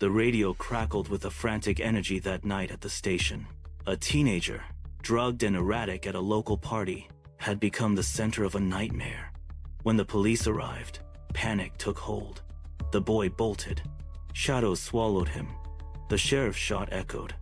The radio crackled with a frantic energy that night at the station. A teenager, drugged and erratic at a local party, had become the center of a nightmare. When the police arrived, panic took hold. The boy bolted. Shadows swallowed him. The sheriff's shot echoed.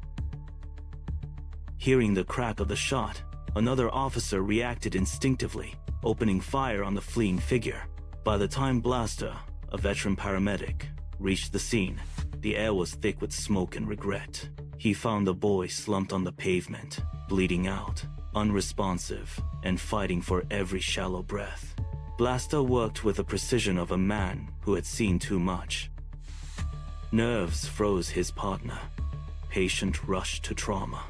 Hearing the crack of the shot, another officer reacted instinctively, opening fire on the fleeing figure. By the time Blaster, a veteran paramedic, reached the scene, the air was thick with smoke and regret. He found the boy slumped on the pavement, bleeding out, unresponsive, and fighting for every shallow breath. Blaster worked with the precision of a man who had seen too much. Nerves froze his partner. Patient rushed to trauma,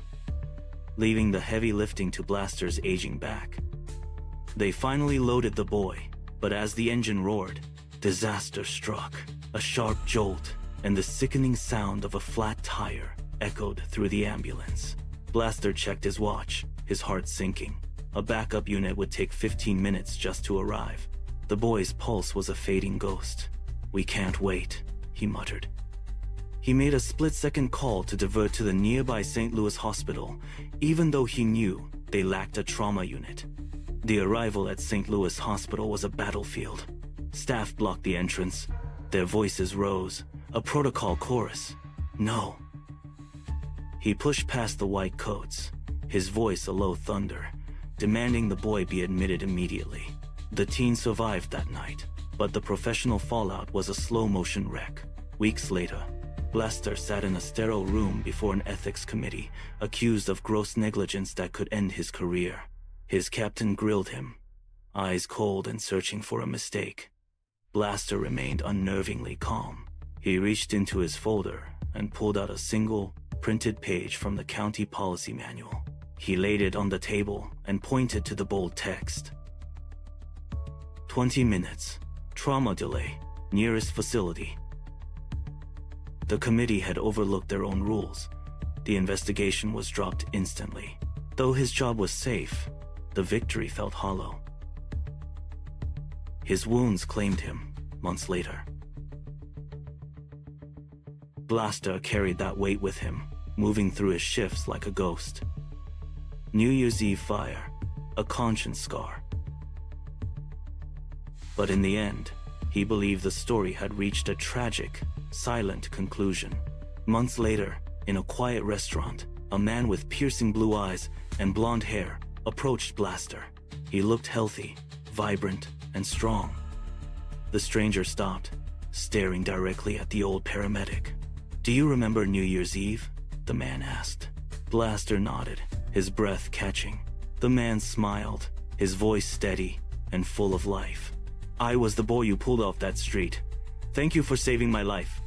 leaving the heavy lifting to Blaster's aging back. They finally loaded the boy, but as the engine roared, disaster struck. A sharp jolt and the sickening sound of a flat tire echoed through the ambulance. Blaster checked his watch, his heart sinking. A backup unit would take 15 minutes just to arrive. The boy's pulse was a fading ghost. "We can't wait," he muttered. He made a split-second call to divert to the nearby St. Louis hospital, even though he knew they lacked a trauma unit. The arrival at St. Louis hospital was a battlefield. Staff blocked the entrance. Their voices rose, a protocol chorus. "No." He pushed past the white coats, his voice a low thunder, demanding the boy be admitted immediately. The teen survived that night, but the professional fallout was a slow-motion wreck. Weeks later, Blaster sat in a sterile room before an ethics committee, accused of gross negligence that could end his career. His captain grilled him, eyes cold and searching for a mistake. Blaster remained unnervingly calm. He reached into his folder and pulled out a single, printed page from the county policy manual. He laid it on the table and pointed to the bold text. 20 minutes. Trauma delay. Nearest facility. The committee had overlooked their own rules. The investigation was dropped instantly. Though his job was safe, the victory felt hollow. His wounds claimed him, months later. Blaster carried that weight with him, moving through his shifts like a ghost. New Year's Eve fire, a conscience scar. But in the end, he believed the story had reached a tragic, silent conclusion. Months later, in a quiet restaurant, a man with piercing blue eyes and blonde hair approached Blaster. He looked healthy, vibrant, and strong. The stranger stopped, staring directly at the old paramedic. "Do you remember New Year's Eve?" the man asked. Blaster nodded, his breath catching. The man smiled, his voice steady and full of life. "I was the boy you pulled off that street. Thank you for saving my life."